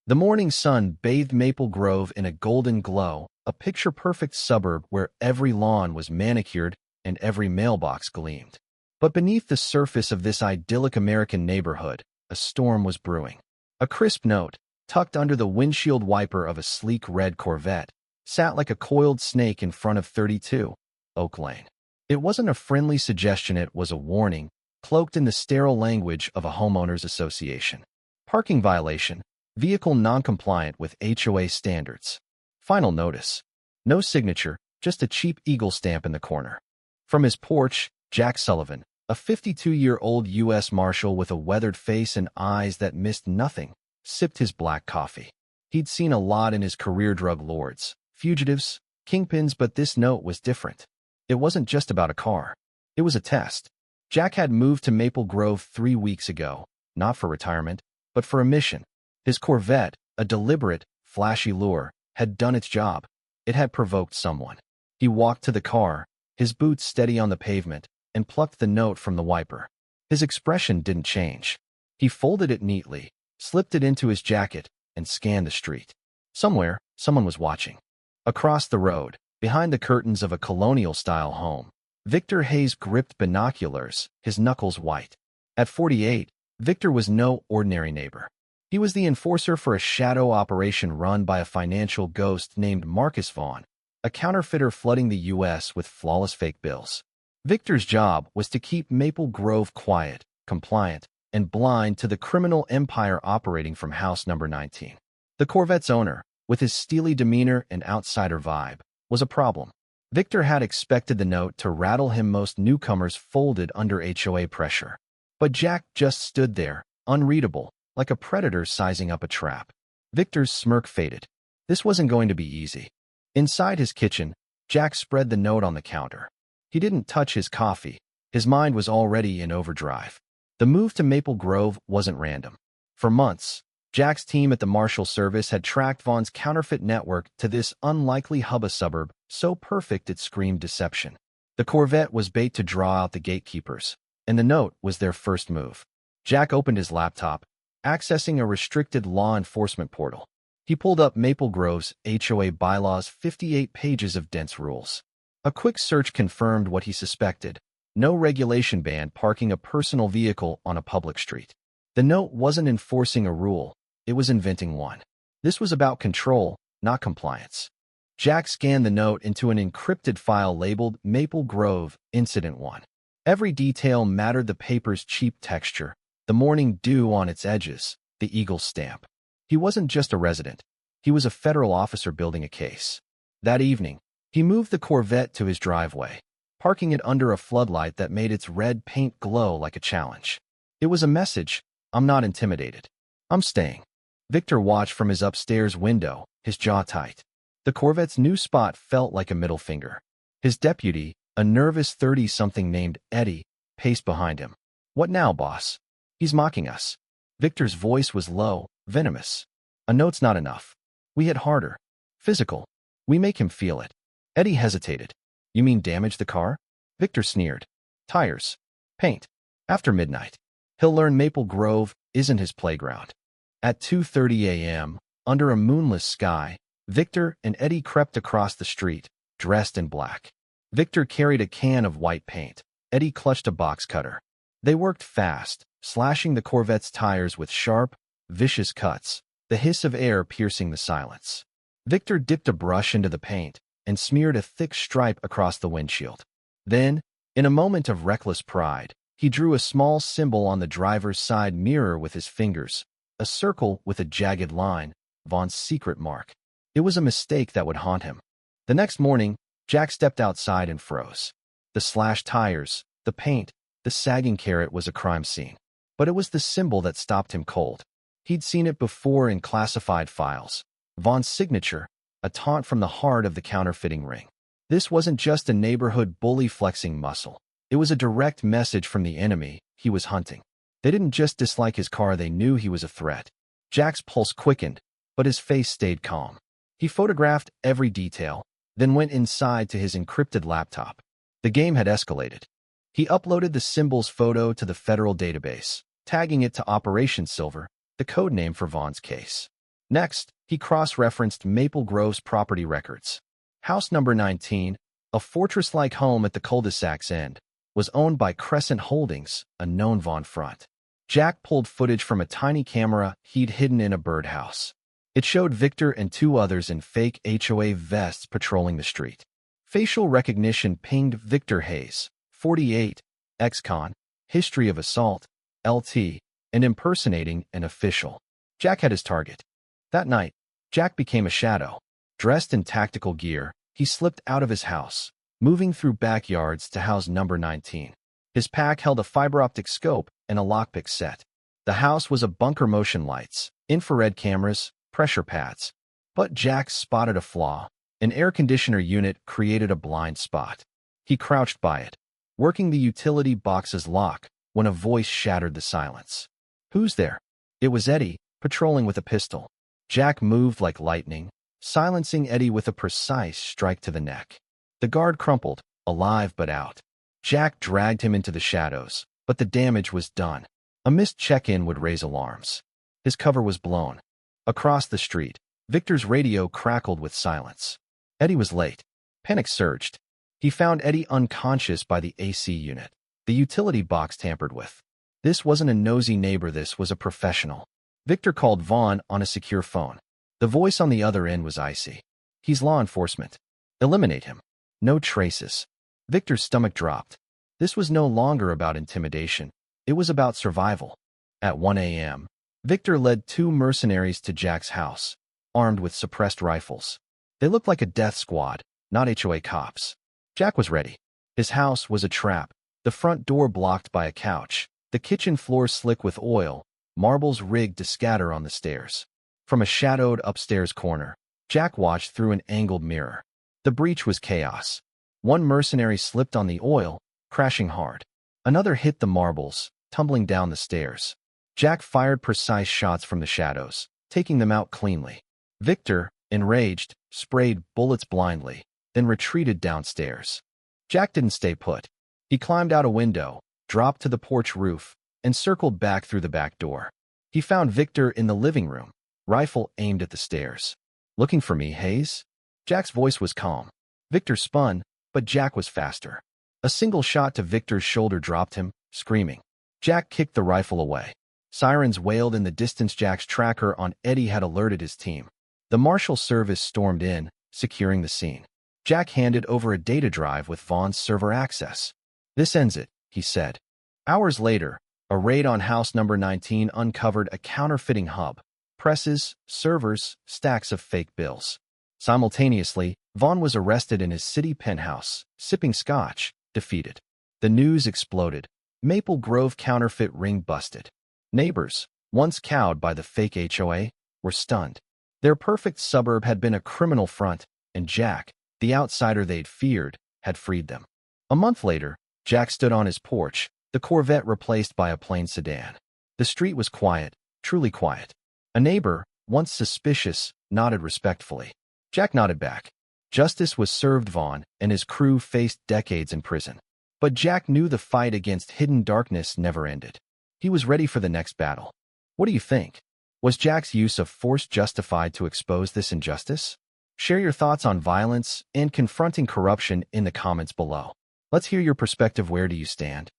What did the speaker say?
The morning sun bathed Maple Grove in a golden glow, a picture-perfect suburb where every lawn was manicured and every mailbox gleamed. But beneath the surface of this idyllic American neighborhood, a storm was brewing. A crisp note, tucked under the windshield wiper of a sleek red Corvette, sat like a coiled snake in front of 32 Oak Lane. It wasn't a friendly suggestion, it was a warning, cloaked in the sterile language of a homeowners association. Parking violation, vehicle non-compliant with HOA standards. Final notice. No signature, just a cheap eagle stamp in the corner. From his porch, Jack Sullivan, a 52-year-old U.S. Marshal with a weathered face and eyes that missed nothing, sipped his black coffee. He'd seen a lot in his career: drug lords, fugitives, kingpins, but this note was different. It wasn't just about a car. It was a test. Jack had moved to Maple Grove 3 weeks ago, not for retirement, but for a mission. His Corvette, a deliberate, flashy lure, had done its job. It had provoked someone. He walked to the car, his boots steady on the pavement, and plucked the note from the wiper. His expression didn't change. He folded it neatly, slipped it into his jacket, and scanned the street. Somewhere, someone was watching. Across the road, behind the curtains of a colonial-style home, Victor Hayes gripped binoculars, his knuckles white. At 48, Victor was no ordinary neighbor. He was the enforcer for a shadow operation run by a financial ghost named Marcus Vaughn, a counterfeiter flooding the U.S. with flawless fake bills. Victor's job was to keep Maple Grove quiet, compliant, and blind to the criminal empire operating from house number 19. The Corvette's owner, with his steely demeanor and outsider vibe, was a problem. Victor had expected the note to rattle him. Most newcomers folded under HOA pressure. But Jack just stood there, unreadable, like a predator sizing up a trap. Victor's smirk faded. This wasn't going to be easy. Inside his kitchen, Jack spread the note on the counter. He didn't touch his coffee. His mind was already in overdrive. The move to Maple Grove wasn't random. For months, Jack's team at the Marshal Service had tracked Vaughn's counterfeit network to this unlikely hub suburb, so perfect it screamed deception. The Corvette was bait to draw out the gatekeepers, and the note was their first move. Jack opened his laptop, accessing a restricted law enforcement portal. He pulled up Maple Grove's HOA bylaws, 58 pages of dense rules. A quick search confirmed what he suspected. No regulation banned parking a personal vehicle on a public street. The note wasn't enforcing a rule, it was inventing one. This was about control, not compliance. Jack scanned the note into an encrypted file labeled Maple Grove Incident 1. Every detail mattered: the paper's cheap texture, the morning dew on its edges, the eagle stamp. He wasn't just a resident. He was a federal officer building a case. That evening, he moved the Corvette to his driveway, parking it under a floodlight that made its red paint glow like a challenge. It was a message: I'm not intimidated. I'm staying. Victor watched from his upstairs window, his jaw tight. The Corvette's new spot felt like a middle finger. His deputy, a nervous 30-something named Eddie, paced behind him. What now, boss? He's mocking us. Victor's voice was low, venomous. A note's not enough. We hit harder. Physical. We make him feel it. Eddie hesitated. You mean damage the car? Victor sneered. Tires. Paint. After midnight. He'll learn Maple Grove isn't his playground. At 2:30 a.m., under a moonless sky, Victor and Eddie crept across the street, dressed in black. Victor carried a can of white paint. Eddie clutched a box cutter. They worked fast, slashing the Corvette's tires with sharp, vicious cuts, the hiss of air piercing the silence. Victor dipped a brush into the paint and smeared a thick stripe across the windshield. Then, in a moment of reckless pride, he drew a small symbol on the driver's side mirror with his fingers, a circle with a jagged line, Vaughn's secret mark. It was a mistake that would haunt him. The next morning, Jack stepped outside and froze. The slashed tires, the paint, the sagging carrot was a crime scene. But it was the symbol that stopped him cold. He'd seen it before in classified files. Vaughn's signature, a taunt from the heart of the counterfeiting ring. This wasn't just a neighborhood bully flexing muscle. It was a direct message from the enemy he was hunting. They didn't just dislike his car, they knew he was a threat. Jack's pulse quickened, but his face stayed calm. He photographed every detail, then went inside to his encrypted laptop. The game had escalated. He uploaded the symbol's photo to the federal database, tagging it to Operation Silver, the code name for Vaughn's case. Next, he cross-referenced Maple Grove's property records. House number 19, a fortress-like home at the cul-de-sac's end, was owned by Crescent Holdings, a known Vaughn front. Jack pulled footage from a tiny camera he'd hidden in a birdhouse. It showed Victor and two others in fake HOA vests patrolling the street. Facial recognition pinged Victor Hayes, 48, ex-con, history of assault, LT, and impersonating an official. Jack had his target. That night, Jack became a shadow. Dressed in tactical gear, he slipped out of his house, moving through backyards to house number 19. His pack held a fiber-optic scope and a lockpick set. The house was a bunker motion lights, infrared cameras, pressure pads. But Jack spotted a flaw. An air conditioner unit created a blind spot. He crouched by it, working the utility box's lock, when a voice shattered the silence. "Who's there?" It was Eddie, patrolling with a pistol. Jack moved like lightning, silencing Eddie with a precise strike to the neck. The guard crumpled, alive but out. Jack dragged him into the shadows, but the damage was done. A missed check-in would raise alarms. His cover was blown. Across the street, Victor's radio crackled with silence. Eddie was late. Panic surged. He found Eddie unconscious by the AC unit. The utility box tampered with. This wasn't a nosy neighbor, this was a professional. Victor called Vaughn on a secure phone. The voice on the other end was icy. "He's law enforcement. Eliminate him." No traces. Victor's stomach dropped. This was no longer about intimidation. It was about survival. At 1 a.m., Victor led two mercenaries to Jack's house, armed with suppressed rifles. They looked like a death squad, not HOA cops. Jack was ready. His house was a trap, the front door blocked by a couch, the kitchen floor slick with oil, marbles rigged to scatter on the stairs. From a shadowed upstairs corner, Jack watched through an angled mirror. The breach was chaos. One mercenary slipped on the oil, crashing hard. Another hit the marbles, tumbling down the stairs. Jack fired precise shots from the shadows, taking them out cleanly. Victor, enraged, sprayed bullets blindly, then retreated downstairs. Jack didn't stay put. He climbed out a window, dropped to the porch roof, and circled back through the back door. He found Victor in the living room, rifle aimed at the stairs. "Looking for me, Hayes?" Jack's voice was calm. Victor spun, but Jack was faster. A single shot to Victor's shoulder dropped him, screaming. Jack kicked the rifle away. Sirens wailed in the distance. Jack's tracker on Eddie had alerted his team. The Marshal service stormed in, securing the scene. Jack handed over a data drive with Vaughn's server access. "This ends it," he said. Hours later, a raid on house number 19 uncovered a counterfeiting hub, presses, servers, stacks of fake bills. Simultaneously, Vaughn was arrested in his city penthouse, sipping scotch, defeated. The news exploded. Maple Grove counterfeit ring busted. Neighbors, once cowed by the fake HOA, were stunned. Their perfect suburb had been a criminal front, and Jack, the outsider they'd feared, had freed them. A month later, Jack stood on his porch, the Corvette replaced by a plain sedan. The street was quiet, truly quiet. A neighbor, once suspicious, nodded respectfully. Jack nodded back. Justice was served. Vaughn and his crew faced decades in prison. But Jack knew the fight against hidden darkness never ended. He was ready for the next battle. What do you think? Was Jack's use of force justified to expose this injustice? Share your thoughts on violence and confronting corruption in the comments below. Let's hear your perspective. Where do you stand?